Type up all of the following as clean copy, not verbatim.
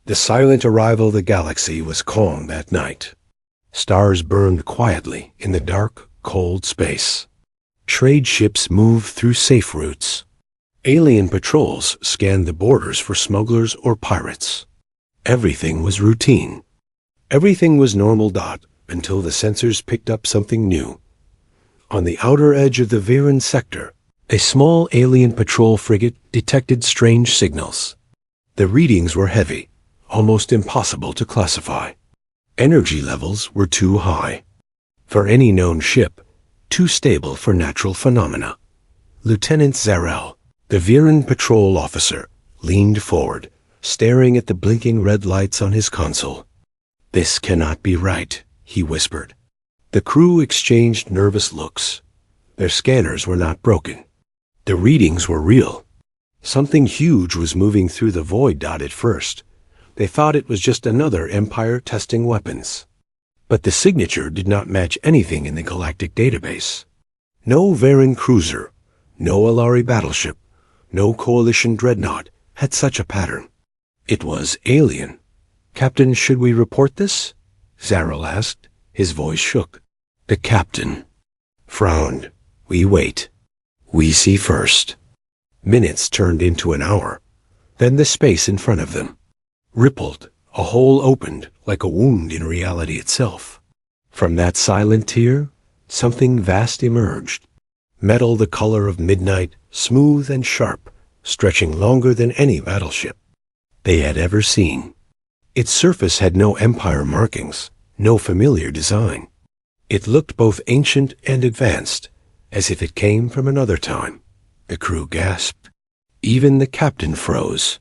The silent arrival of the galaxy was calm that night. Stars burned quietly in the dark, cold space. Trade ships moved through safe routes. Alien patrols scanned the borders for smugglers or pirates. Everything was routine. Everything was normal. Until the sensors picked up something new. On the outer edge of the Viren sector, a small alien patrol frigate detected strange signals. The readings were heavy, almost impossible to classify. Energy levels were too high. For any known ship, too stable for natural phenomena. Lieutenant Zarel, the Viren patrol officer, leaned forward, staring at the blinking red lights on his console. "This cannot be right," he whispered. The crew exchanged nervous looks. Their scanners were not broken. The readings were real. Something huge was moving through the void. At first, they thought it was just another Empire testing weapons. But the signature did not match anything in the Galactic database. No Viren cruiser, no Alari battleship, no Coalition dreadnought had such a pattern. It was alien. "Captain, should we report this?" Zarel asked. His voice shook. The captain frowned. "We wait. We see first." Minutes turned into an hour. Then the space in front of them rippled. A hole opened, like a wound in reality itself. From that silent tear, something vast emerged. Metal the color of midnight, smooth and sharp, stretching longer than any battleship they had ever seen. Its surface had no Empire markings, no familiar design. It looked both ancient and advanced, as if it came from another time. The crew gasped. Even the captain froze.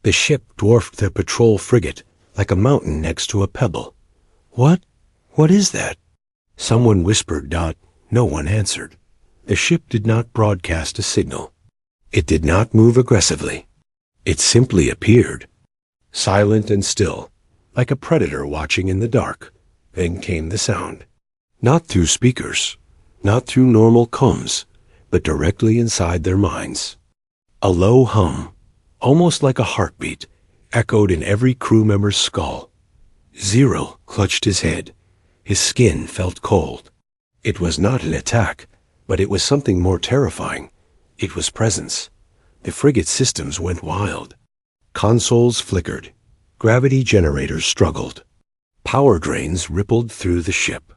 The ship dwarfed the patrol frigate, like a mountain next to a pebble. What is that?" Someone whispered. No one answered. The ship did not broadcast a signal. It did not move aggressively. It simply appeared, silent and still, like a predator watching in the dark. Then came the sound. Not through speakers, not through normal comms, but directly inside their minds. A low hum, almost like a heartbeat, echoed in every crew member's skull. Zero clutched his head. His skin felt cold. It was not an attack, but it was something more terrifying. It was presence. The frigate systems went wild. Consoles flickered. Gravity generators struggled. Power drains rippled through the ship.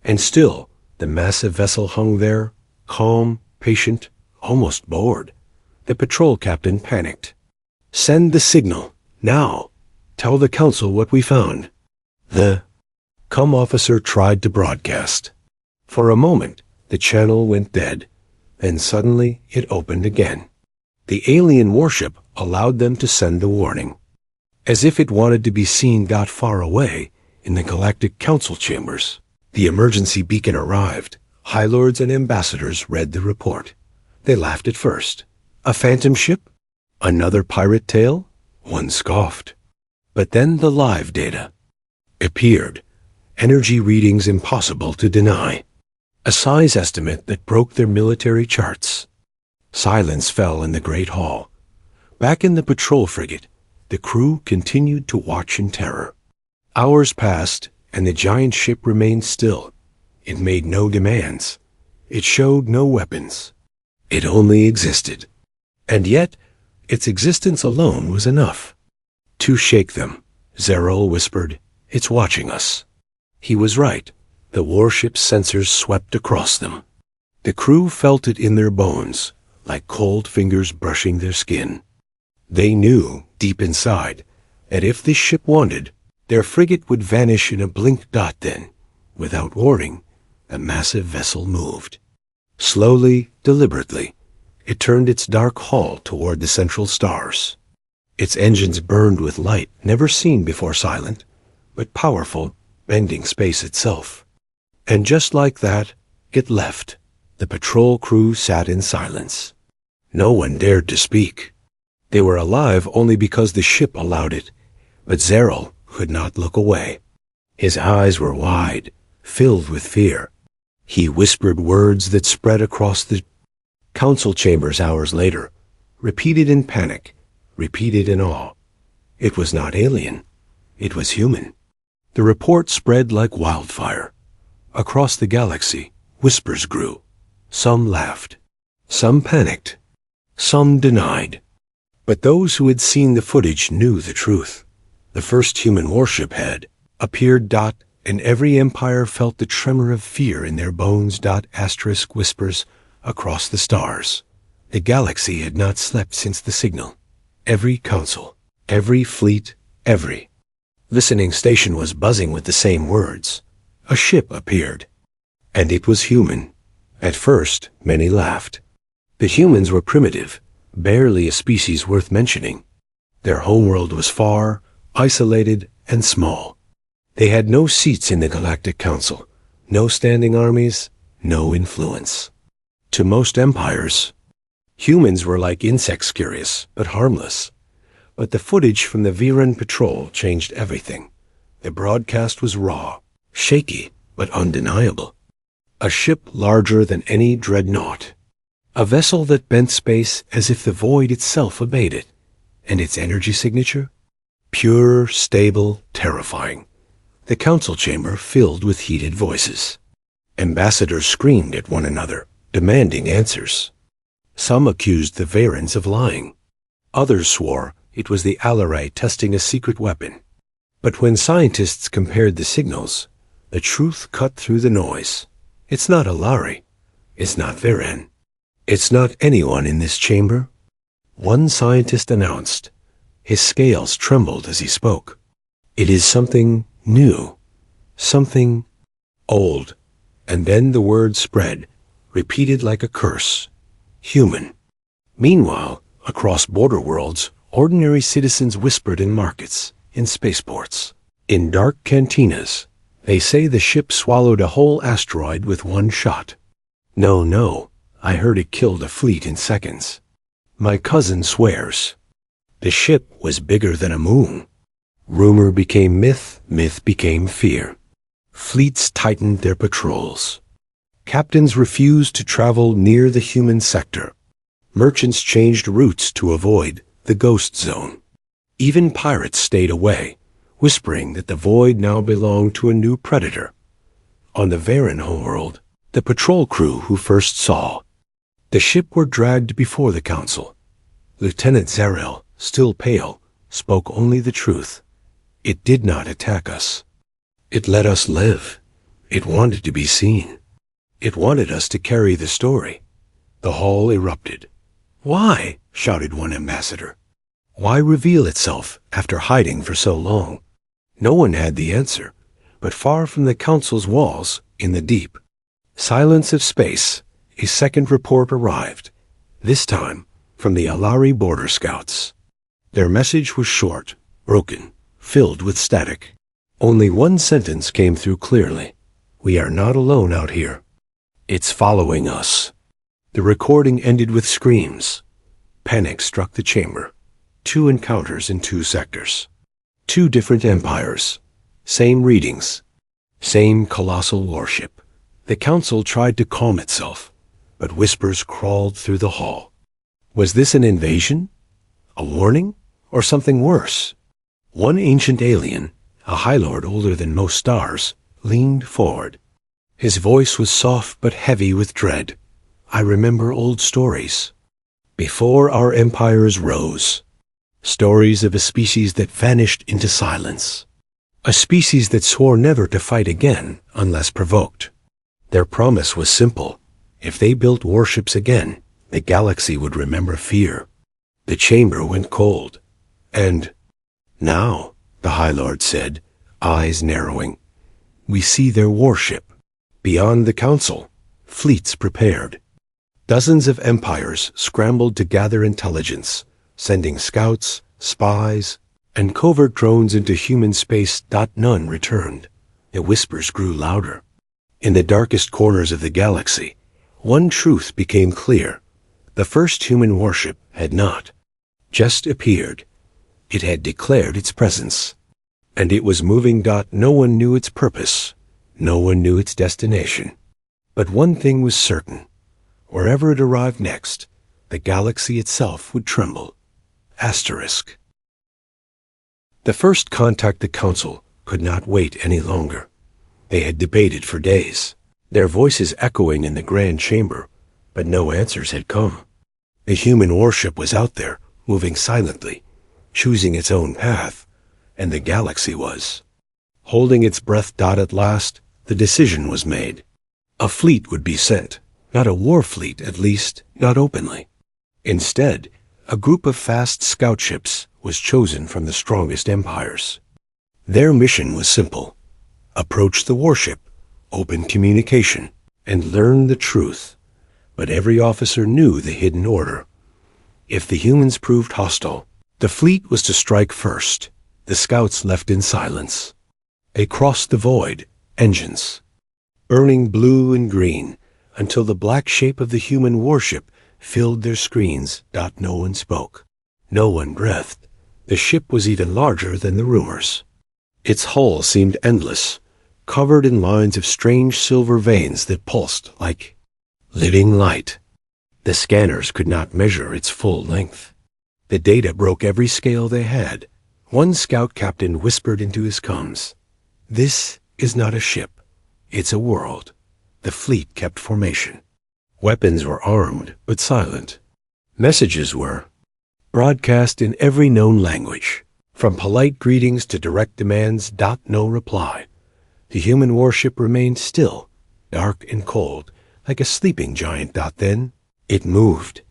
And still, the massive vessel hung there, calm, patient, almost bored. The patrol captain panicked. "Send the signal, now. Tell the council what we found." The comm officer tried to broadcast. For a moment, the channel went dead. Then suddenly, it opened again. The alien warship allowed them to send a warning. As if it wanted to be seen far away, in the Galactic Council chambers. The emergency beacon arrived. High Lords and ambassadors read the report. They laughed at first. A phantom ship? Another pirate tale? One scoffed. But then the live data appeared. Energy readings impossible to deny. A size estimate that broke their military charts. Silence fell in the great hall. Back in the patrol frigate, the crew continued to watch in terror. Hours passed, and the giant ship remained still. It made no demands. It showed no weapons. It only existed. And yet, its existence alone was enough to shake them. Zarel whispered, "It's watching us." He was right. The warship's sensors swept across them. The crew felt it in their bones, like cold fingers brushing their skin. They knew, deep inside, that if this ship wanted, their frigate would vanish in a blink. Then, without warning, the massive vessel moved. Slowly, deliberately, it turned its dark hull toward the central stars. Its engines burned with light never seen before, silent, but powerful, bending space itself. And just like that, it left. The patrol crew sat in silence. No one dared to speak. They were alive only because the ship allowed it, but Zarel could not look away. His eyes were wide, filled with fear. He whispered words that spread across the council chambers hours later, repeated in panic, repeated in awe. It was not alien. It was human. The report spread like wildfire. Across the galaxy, whispers grew. Some laughed. Some panicked. Some denied. But those who had seen the footage knew the truth. The first human warship had appeared. And every empire felt the tremor of fear in their bones. Asterisk whispers across the stars. The galaxy had not slept since the signal. Every council, every fleet, every listening station was buzzing with the same words. A ship appeared. And it was human. At first, many laughed. The humans were primitive, barely a species worth mentioning. Their homeworld was far, isolated, and small. They had no seats in the Galactic Council, no standing armies, no influence. To most empires, humans were like insects, curious but harmless. But the footage from the Viren patrol changed everything. The broadcast was raw, shaky, but undeniable. A ship larger than any dreadnought. A vessel that bent space as if the void itself obeyed it. And its energy signature? Pure, stable, terrifying. The council chamber filled with heated voices. Ambassadors screamed at one another, demanding answers. Some accused the Varens of lying. Others swore it was the Alarai testing a secret weapon. But when scientists compared the signals, the truth cut through the noise. It's not Alari. It's not Varen. It's not anyone in this chamber. One scientist announced. His scales trembled as he spoke. It is something new, something old. And then the word spread, repeated like a curse. Human. Meanwhile, across border worlds, ordinary citizens whispered in markets, in spaceports, in dark cantinas. They say the ship swallowed a whole asteroid with one shot. No, I heard it killed a fleet in seconds. My cousin swears. The ship was bigger than a moon. Rumor became myth, myth became fear. Fleets tightened their patrols. Captains refused to travel near the human sector. Merchants changed routes to avoid the ghost zone. Even pirates stayed away, whispering that the void now belonged to a new predator. On the Varen homeworld, the patrol crew who first saw the ship were dragged before the council. Lieutenant Zarel, still pale, spoke only the truth. It did not attack us. It let us live. It wanted to be seen. It wanted us to carry the story. The hall erupted. Why? Shouted one ambassador. Why reveal itself after hiding for so long? No one had the answer, but far from the council's walls, in the deep silence of space, a second report arrived, this time from the Alari border scouts. Their message was short, broken, filled with static. Only one sentence came through clearly. We are not alone out here. It's following us. The recording ended with screams. Panic struck the chamber. 2 encounters in 2 sectors. 2 different empires. Same readings. Same colossal warship. The council tried to calm itself, but whispers crawled through the hall. Was this an invasion? A warning? Or something worse? One ancient alien, a High Lord older than most stars, leaned forward. His voice was soft but heavy with dread. I remember old stories. Before our empires rose. Stories of a species that vanished into silence. A species that swore never to fight again unless provoked. Their promise was simple. If they built warships again, the galaxy would remember fear. The chamber went cold. And now, the High Lord said, eyes narrowing, we see their warship. Beyond the council, fleets prepared. Dozens of empires scrambled to gather intelligence, sending scouts, spies, and covert drones into human space. None returned. The whispers grew louder. In the darkest corners of the galaxy, one truth became clear. The first human warship had not just appeared. It had declared its presence. And it was moving. No one knew its purpose. No one knew its destination. But one thing was certain. Wherever it arrived next, the galaxy itself would tremble. Asterisk. The first contact the council could not wait any longer. They had debated for days, their voices echoing in the grand chamber, but no answers had come. The human warship was out there, moving silently, choosing its own path, and the galaxy was. Holding its breath. At last, the decision was made. A fleet would be sent, not a war fleet, at least not openly. Instead, a group of fast scout ships was chosen from the strongest empires. Their mission was simple: approach the warship, open communication, and learn the truth. But every officer knew the hidden order. If the humans proved hostile, the fleet was to strike first, the scouts left in silence. Across the void, engines, burning blue and green, until the black shape of the human warship filled their screens. No one spoke. No one breathed. The ship was even larger than the rumors. Its hull seemed endless, covered in lines of strange silver veins that pulsed like living light. The scanners could not measure its full length. The data broke every scale they had. One scout captain whispered into his comms, "This is not a ship. It's a world." The fleet kept formation. Weapons were armed but silent. Messages were broadcast in every known language, from polite greetings to direct demands. No reply. The human warship remained still, dark and cold, like a sleeping giant. Then it moved.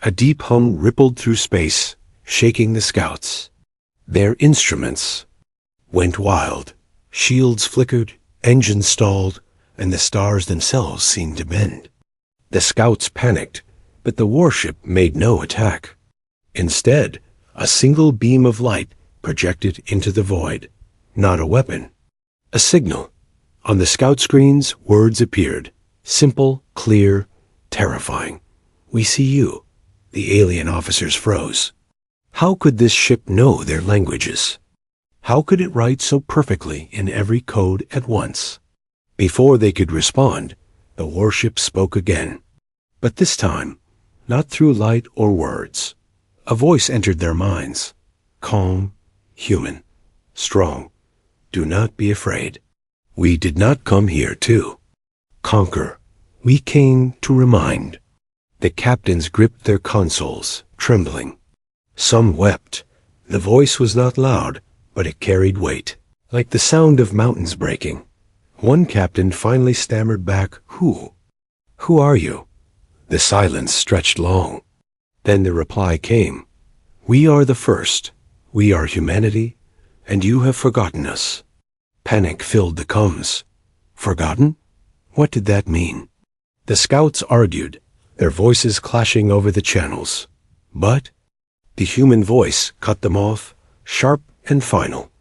A deep hum rippled through space, shaking the scouts. Their instruments went wild. Shields flickered, engines stalled, and the stars themselves seemed to bend. The scouts panicked, but the warship made no attack. Instead, a single beam of light projected into the void. Not a weapon. A signal. On the scout screens, words appeared. Simple, clear, terrifying. "We see you." The alien officers froze. How could this ship know their languages? How could it write so perfectly in every code at once? Before they could respond, the warship spoke again. But this time, not through light or words. A voice entered their minds. Calm, human, strong. "Do not be afraid. We did not come here to conquer. We came to remind." The captains gripped their consoles, trembling. Some wept. The voice was not loud, but it carried weight, like the sound of mountains breaking. One captain finally stammered back, "Who? Who are you?" The silence stretched long. Then the reply came. "We are the first. We are humanity, and you have forgotten us." Panic filled the comms. Forgotten? What did that mean? The scouts argued, their voices clashing over the channels. But the human voice cut them off, sharp and final.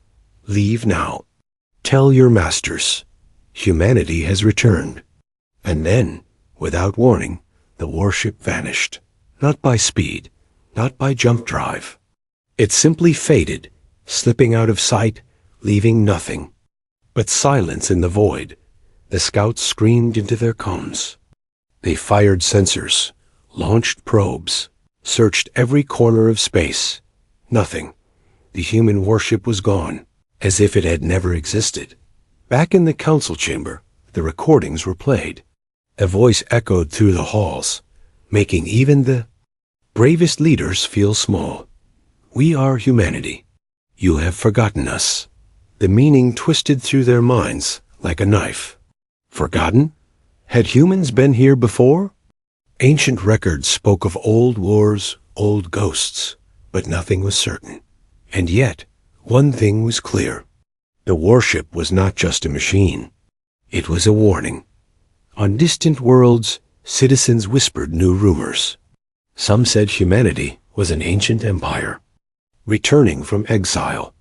"Leave now. Tell your masters. Humanity has returned." And then, without warning, the warship vanished. Not by speed, not by jump drive. It simply faded, slipping out of sight, leaving nothing but silence in the void. The scouts screamed into their comms. They fired sensors, launched probes, searched every corner of space. Nothing. The human warship was gone, as if it had never existed. Back in the council chamber, the recordings were played. A voice echoed through the halls, making even the bravest leaders feel small. "We are humanity. You have forgotten us." The meaning twisted through their minds like a knife. Forgotten? Had humans been here before? Ancient records spoke of old wars, old ghosts, but nothing was certain. And yet, one thing was clear. The warship was not just a machine. It was a warning. On distant worlds, citizens whispered new rumors. Some said humanity was an ancient empire, returning from exile.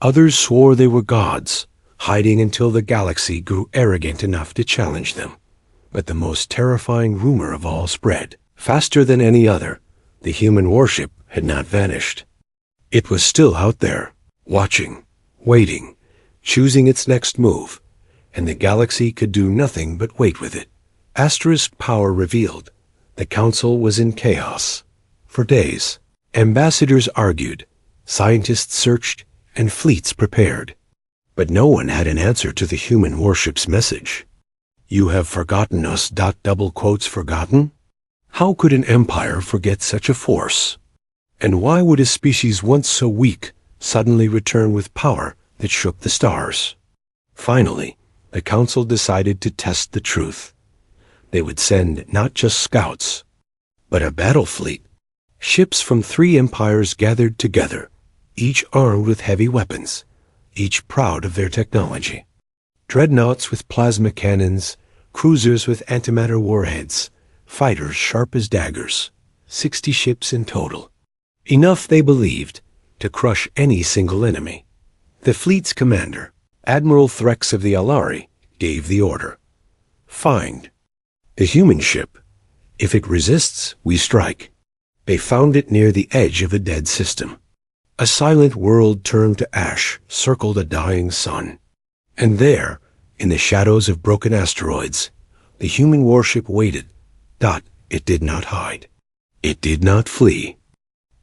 Others swore they were gods, hiding until the galaxy grew arrogant enough to challenge them. But the most terrifying rumor of all spread. Faster than any other, the human warship had not vanished. It was still out there, watching, waiting, choosing its next move, and the galaxy could do nothing but wait with it. Asterisk power revealed. The council was in chaos. For days, ambassadors argued, scientists searched, and fleets prepared. But no one had an answer to the human warship's message. "You have forgotten us. Double quotes forgotten? How could an empire forget such a force? And why would a species once so weak suddenly return with power that shook the stars?" Finally, the council decided to test the truth. They would send not just scouts, but a battle fleet. Ships from 3 empires gathered together, each armed with heavy weapons, each proud of their technology. Dreadnoughts with plasma cannons, cruisers with antimatter warheads, fighters sharp as daggers, 60 ships in total. Enough, they believed, to crush any single enemy. The fleet's commander, Admiral Threx of the Alari, gave the order. "Find the human ship. If it resists, we strike." They found it near the edge of a dead system. A silent world turned to ash, circled a dying sun. And there, in the shadows of broken asteroids, the human warship waited. It did not hide. It did not flee.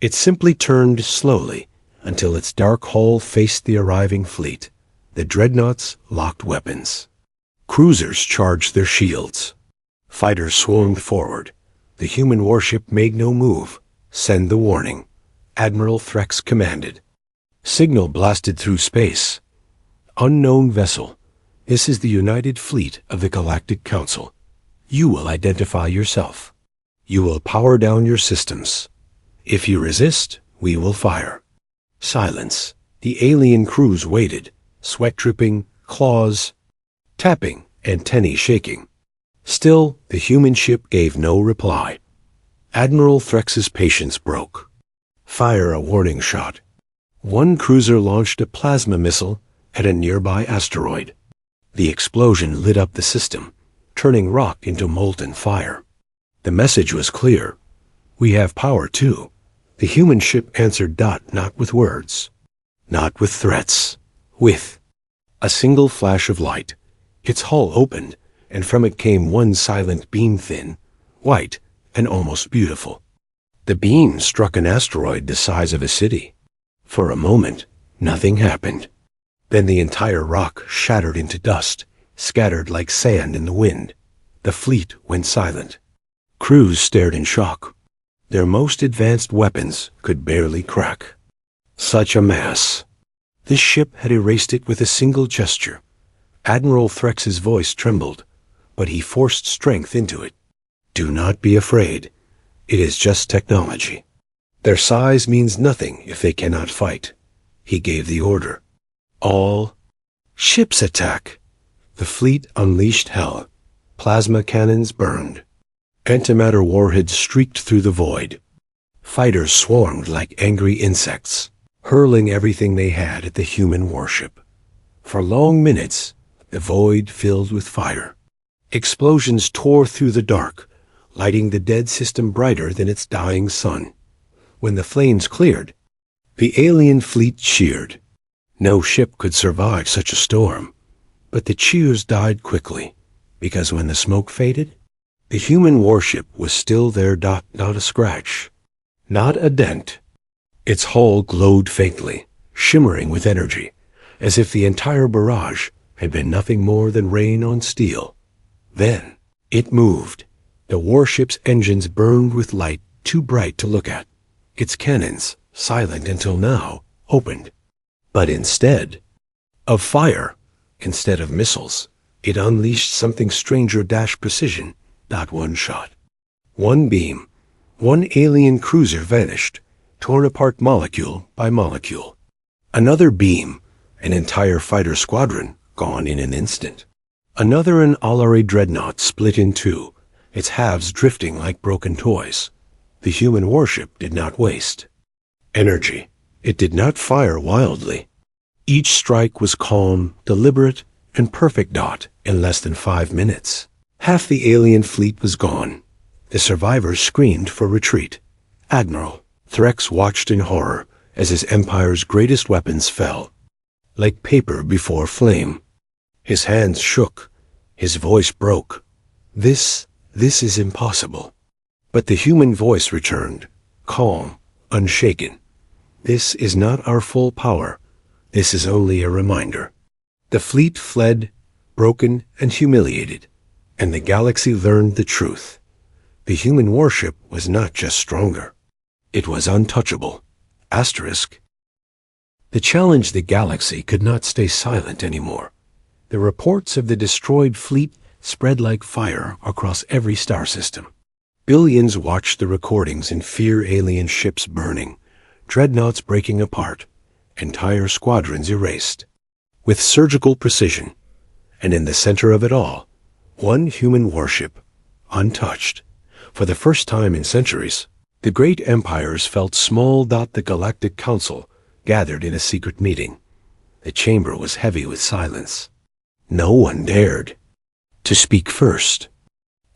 It simply turned slowly until its dark hull faced the arriving fleet. The dreadnoughts locked weapons. Cruisers charged their shields. Fighters swarmed forward. The human warship made no move. "Send the warning," Admiral Threx commanded. Signal blasted through space. "Unknown vessel. This is the United Fleet of the Galactic Council. You will identify yourself. You will power down your systems. If you resist, we will fire." Silence. The alien crews waited, sweat dripping, claws tapping, antennae shaking. Still, the human ship gave no reply. Admiral Threx's patience broke. "Fire a warning shot." One cruiser launched a plasma missile at a nearby asteroid. The explosion lit up the system, turning rock into molten fire. The message was clear. "We have power too." The human ship answered. Not with words, not with threats, with a single flash of light. Its hull opened, and from it came one silent beam, thin, white, and almost beautiful. The beam struck an asteroid the size of a city. For a moment, nothing happened. Then the entire rock shattered into dust, scattered like sand in the wind. The fleet went silent. Crews stared in shock. Their most advanced weapons could barely crack. Such a mass. This ship had erased it with a single gesture. Admiral Threx's voice trembled, but he forced strength into it. "Do not be afraid. It is just technology. Their size means nothing if they cannot fight." He gave the order. "All ships attack." The fleet unleashed hell. Plasma cannons burned. Antimatter warheads streaked through the void. Fighters swarmed like angry insects, hurling everything they had at the human warship. For long minutes, the void filled with fire. Explosions tore through the dark, lighting the dead system brighter than its dying sun. When the flames cleared, the alien fleet cheered. No ship could survive such a storm. But the cheers died quickly, because when the smoke faded, the human warship was still there. Not a scratch, not a dent. Its hull glowed faintly, shimmering with energy, as if the entire barrage had been nothing more than rain on steel. Then it moved. The warship's engines burned with light too bright to look at. Its cannons, silent until now, opened. But instead of fire, instead of missiles, it unleashed something stranger. Precision. Not one shot. One beam. One alien cruiser vanished, torn apart molecule by molecule. Another beam. An entire fighter squadron gone in an instant. Another, an Alari dreadnought, split in two, its halves drifting like broken toys. The human warship did not waste energy. It did not fire wildly. Each strike was calm, deliberate, and perfect. In less than 5 minutes, half the alien fleet was gone. The survivors screamed for retreat. Admiral Threx watched in horror as his empire's greatest weapons fell, like paper before flame. His hands shook. His voice broke. This is impossible." But the human voice returned, calm, unshaken. "This is not our full power. This is only a reminder. The fleet fled, broken and humiliated, and the galaxy learned the truth. The human warship was not just stronger. It was untouchable. Asterisk. The challenged the galaxy could not stay silent anymore. The reports of the destroyed fleet spread like fire across every star system. Billions watched the recordings in fear, alien ships burning, dreadnoughts breaking apart, entire squadrons erased. With surgical precision, and in the center of it all, one human warship, untouched. For the first time in centuries, the great empires felt small. The Galactic Council gathered in a secret meeting. The chamber was heavy with silence. No one dared to speak first.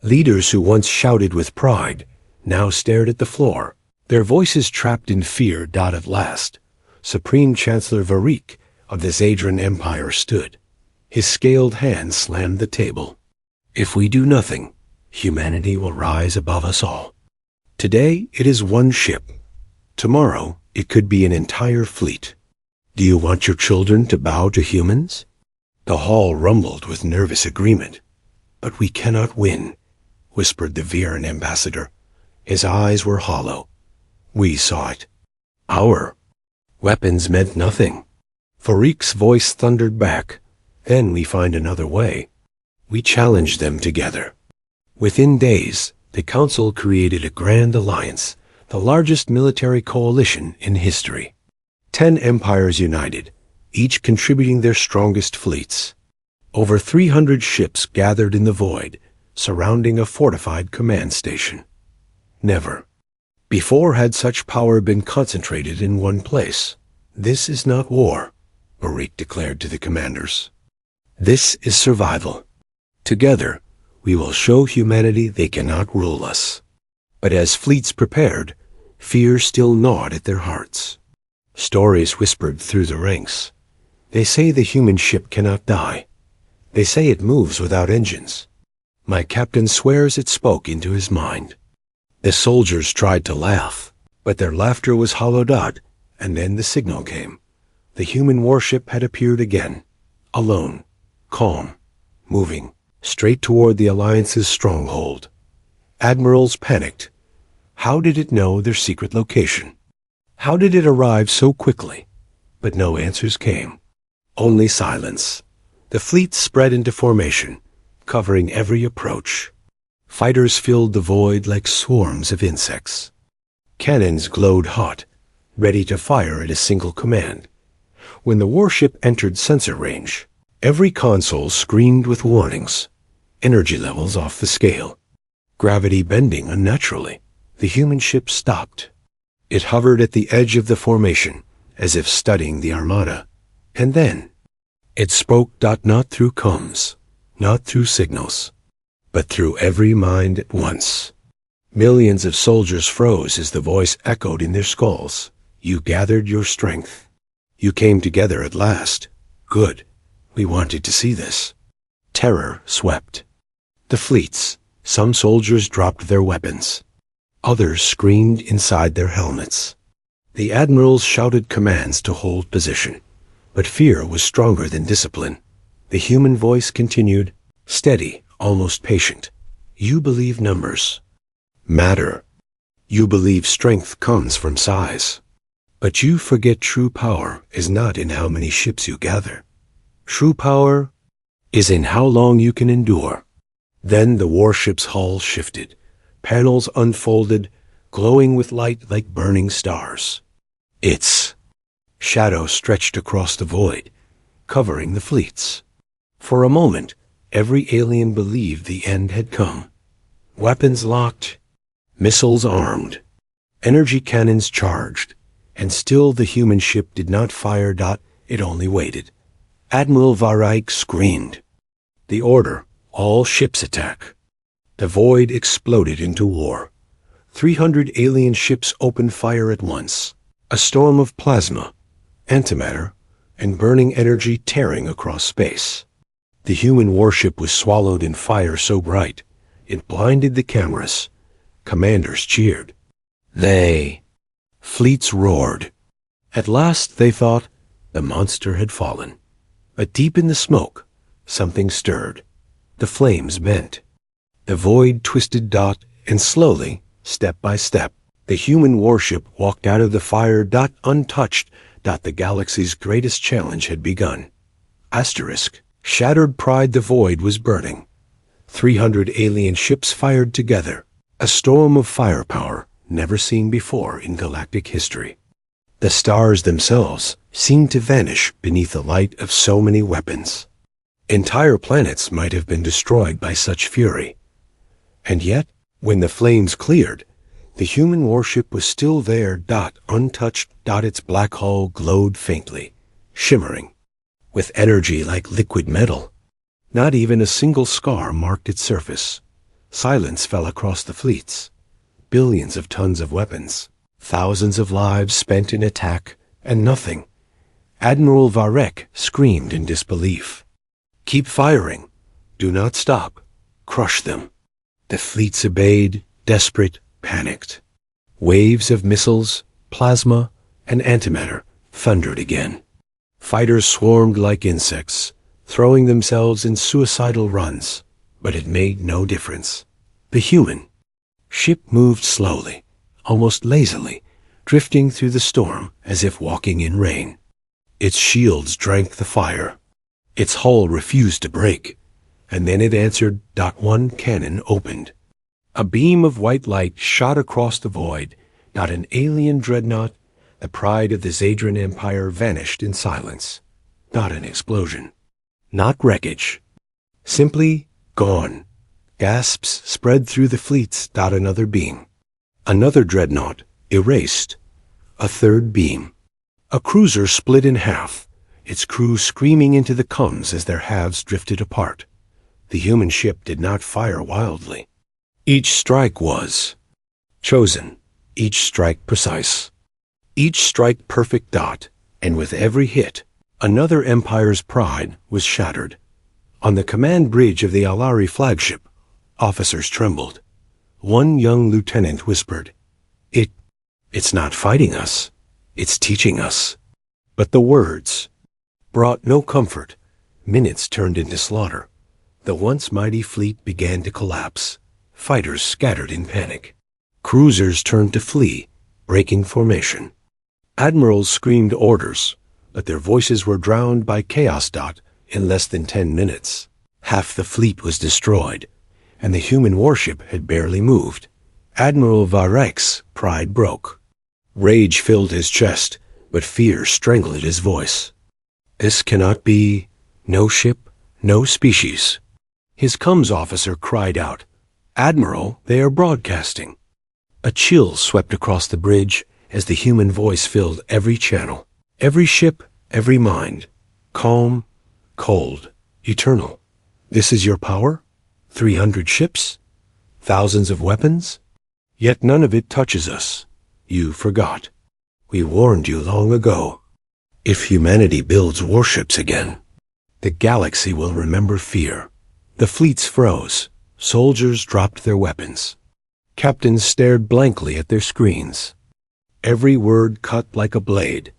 Leaders who once shouted with pride now stared at the floor, their voices trapped in fear. At last, Supreme Chancellor Varik of the Zadran Empire stood. His scaled hand slammed the table. If we do nothing, humanity will rise above us all. Today it is one ship. Tomorrow it could be an entire fleet. Do you want your children to bow to humans? The hall rumbled with nervous agreement. But we cannot win, whispered the Viren ambassador. His eyes were hollow. We saw it. Our weapons meant nothing. Varik's voice thundered back. Then we find another way. We challenged them together. Within days, the Council created a grand alliance, the largest military coalition in history. 10 empires united, each contributing their strongest fleets. Over 300 ships gathered in the void, surrounding a fortified command station. Never before had such power been concentrated in one place. This is not war, Varik declared to the commanders. This is survival. Together, we will show humanity they cannot rule us. But as fleets prepared, fear still gnawed at their hearts. Stories whispered through the ranks. They say the human ship cannot die. They say it moves without engines. My captain swears it spoke into his mind. The soldiers tried to laugh, but their laughter was hollowed out, and then the signal came. The human warship had appeared again, alone, calm, moving straight toward the Alliance's stronghold. Admirals panicked. How did it know their secret location? How did it arrive so quickly? But no answers came. Only silence. The fleet spread into formation, covering every approach. Fighters filled the void like swarms of insects. Cannons glowed hot, ready to fire at a single command. When the warship entered sensor range, every console screamed with warnings. Energy levels off the scale. Gravity bending unnaturally. The human ship stopped. It hovered at the edge of the formation, as if studying the armada. And then, it spoke. Not through comms, not through signals, but through every mind at once. Millions of soldiers froze as the voice echoed in their skulls. You gathered your strength. You came together at last. Good. We wanted to see this. Terror swept the fleets. Some soldiers dropped their weapons. Others screamed inside their helmets. The admirals shouted commands to hold position. But fear was stronger than discipline. The human voice continued, steady, almost patient. You believe numbers matter. You believe strength comes from size. But you forget true power is not in how many ships you gather. True power is in how long you can endure. Then the warship's hull shifted. Panels unfolded, glowing with light like burning stars. Its shadow stretched across the void, covering the fleets. For a moment, every alien believed the end had come. Weapons locked, missiles armed, energy cannons charged, and still the human ship did not fire. It only waited. Admiral Varik screamed. The order, all ships attack. The void exploded into war. 300 alien ships opened fire at once. A storm of plasma, antimatter, and burning energy tearing across space. The human warship was swallowed in fire so bright, it blinded the cameras. Commanders cheered. Fleets roared. At last they thought, The monster had fallen. But deep in the smoke, something stirred. The flames bent. The void twisted and slowly, step by step, the human warship walked out of the fire untouched. The galaxy's greatest challenge had begun. Asterisk. Shattered pride, the void was burning. 300 alien ships fired together. A storm of firepower never seen before in galactic history. The stars themselves seemed to vanish beneath the light of so many weapons. Entire planets might have been destroyed by such fury. And yet, when the flames cleared, the human warship was still there, untouched. Its black hull glowed faintly, shimmering, with energy like liquid metal. Not even a single scar marked its surface. Silence fell across the fleets. Billions of tons of weapons, thousands of lives spent in attack, and nothing. Admiral Varek screamed in disbelief. "Keep firing. Do not stop. Crush them." The fleets obeyed, desperate, panicked. Waves of missiles, plasma, and antimatter thundered again. Fighters swarmed like insects, throwing themselves in suicidal runs, but it made no difference. The human ship moved slowly, almost lazily, drifting through the storm as if walking in rain. Its shields drank the fire. Its hull refused to break, and then it answered. One cannon opened. A beam of white light shot across the void. An alien dreadnought, the pride of the Zadran Empire, vanished in silence. Not an explosion. Not wreckage. Simply gone. Gasps spread through the fleets. Another beam. Another dreadnought, erased. A third beam. A cruiser split in half, its crew screaming into the coms as their halves drifted apart. The human ship did not fire wildly. Each strike was chosen, each strike precise, each strike perfect. And with every hit, another empire's pride was shattered. On the command bridge of the Alari flagship, officers trembled. One young lieutenant whispered, It's not fighting us, it's teaching us." But the words brought no comfort. Minutes turned into slaughter. The once mighty fleet began to collapse. Fighters scattered in panic. Cruisers turned to flee, breaking formation. Admirals screamed orders, but their voices were drowned by chaos. In less than 10 minutes, half the fleet was destroyed, and the human warship had barely moved. Admiral Varek's pride broke. Rage filled his chest, but fear strangled his voice. This cannot be. No ship, no species. His comms officer cried out, "Admiral, they are broadcasting." A chill swept across the bridge as the human voice filled every channel, every ship, every mind. Calm, cold, eternal. This is your power? 300 ships? Thousands of weapons? Yet none of it touches us. You forgot. We warned you long ago. If humanity builds warships again, the galaxy will remember fear. The fleets froze. Soldiers dropped their weapons. Captains stared blankly at their screens. Every word cut like a blade.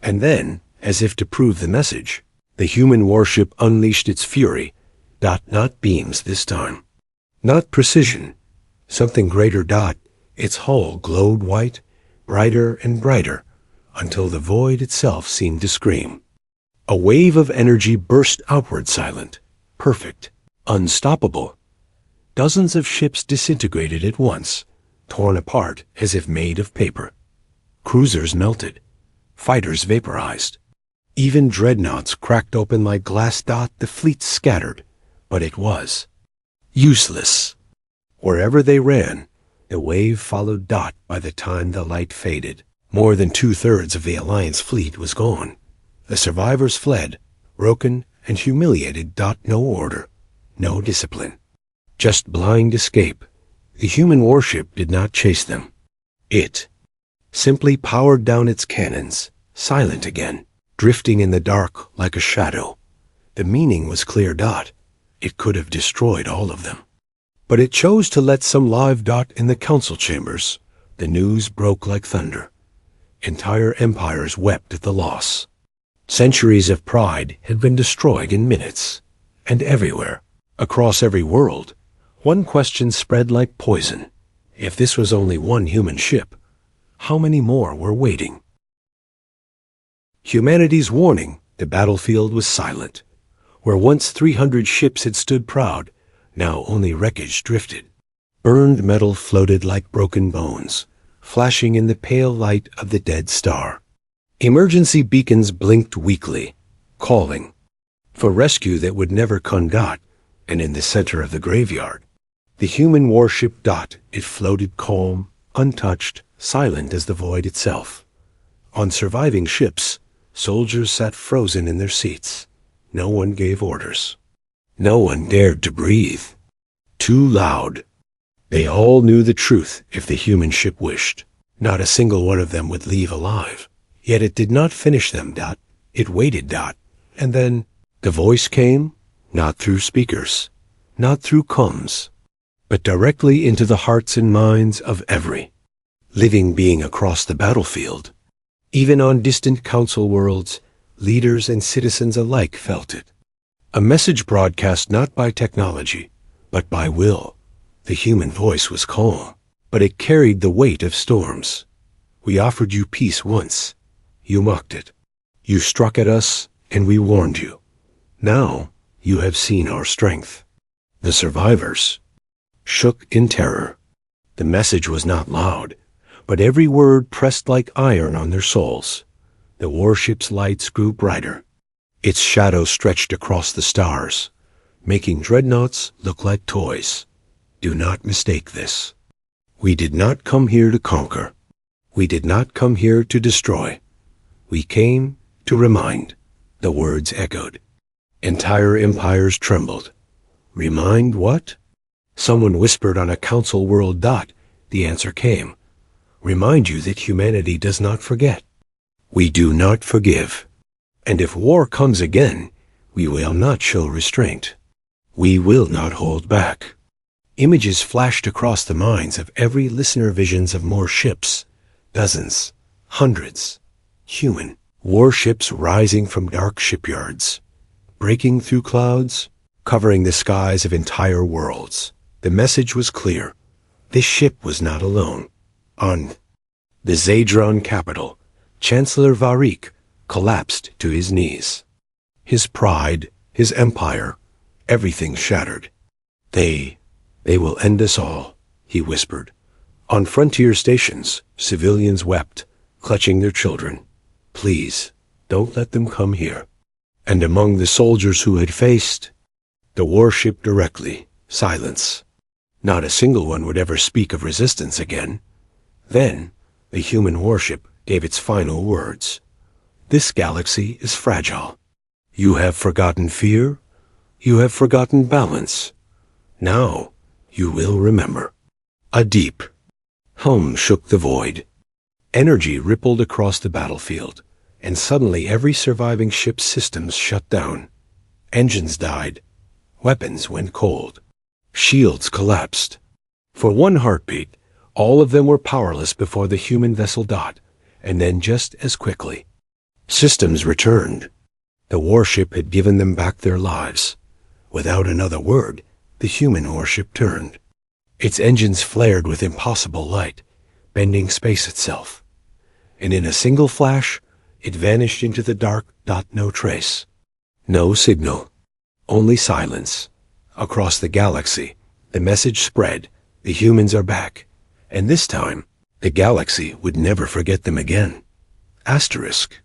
And then, as if to prove the message, the human warship unleashed its fury. Not beams this time. Not precision. Something greater. Its hull glowed white, brighter and brighter, until the void itself seemed to scream. A wave of energy burst outward, silent, perfect, unstoppable. Dozens of ships disintegrated at once, torn apart as if made of paper. Cruisers melted. Fighters vaporized. Even dreadnoughts cracked open like glass. The fleet scattered, but it was useless. Wherever they ran, the wave followed. By the time the light faded, more than 2/3 of the Alliance fleet was gone. The survivors fled, broken and humiliated. No order, no discipline. Just blind escape. The human warship did not chase them. It simply powered down its cannons, silent again, drifting in the dark like a shadow. The meaning was clear. It could have destroyed all of them. But it chose to let some live. In the council chambers, the news broke like thunder. Entire empires wept at the loss. Centuries of pride had been destroyed in minutes. And everywhere, across every world, one question spread like poison. If this was only one human ship, how many more were waiting? Humanity's warning, the battlefield was silent. Where once 300 ships had stood proud, now only wreckage drifted. Burned metal floated like broken bones, flashing in the pale light of the dead star. Emergency beacons blinked weakly, calling for rescue that would never come. And in the center of the graveyard, the human warship Dot, it floated calm, untouched, silent as the void itself. On surviving ships, soldiers sat frozen in their seats. No one gave orders. No one dared to breathe. Too loud. They all knew the truth if the human ship wished. Not a single one of them would leave alive. Yet it did not finish them. It waited. And then the voice came, not through speakers, not through comms, but directly into the hearts and minds of every living being across the battlefield. Even on distant council worlds, leaders and citizens alike felt it. A message broadcast not by technology, but by will. The human voice was calm, but it carried the weight of storms. We offered you peace once. You mocked it. You struck at us, and we warned you. Now you have seen our strength. The survivors shook in terror. The message was not loud, but every word pressed like iron on their souls. The warship's lights grew brighter. Its shadow stretched across the stars, making dreadnoughts look like toys. Do not mistake this. We did not come here to conquer. We did not come here to destroy. We came to remind. The words echoed. Entire empires trembled. Remind what? Someone whispered on a council world. The answer came. Remind you that humanity does not forget. We do not forgive. And if war comes again, we will not show restraint. We will not hold back. Images flashed across the minds of every listener, visions of more ships, dozens, hundreds, human warships rising from dark shipyards, breaking through clouds, covering the skies of entire worlds. The message was clear. This ship was not alone. On the Zadron capital, Chancellor Varik collapsed to his knees. His pride, his empire, everything shattered. They will end us all, he whispered. On frontier stations, civilians wept, clutching their children. Please, don't let them come here. And among the soldiers who had faced the warship directly, silence. Not a single one would ever speak of resistance again. Then, the human warship gave its final words. This galaxy is fragile. You have forgotten fear. You have forgotten balance. Now, you will remember. A deep hum shook the void. Energy rippled across the battlefield, and suddenly every surviving ship's systems shut down. Engines died. Weapons went cold. Shields collapsed. For one heartbeat, all of them were powerless before the human vessel Dot, and then just as quickly, systems returned. The warship had given them back their lives. Without another word, the human warship turned. Its engines flared with impossible light, bending space itself. And in a single flash, it vanished into the dark. No trace. No signal. Only silence. Across the galaxy, the message spread. The humans are back. And this time, the galaxy would never forget them again. Asterisk.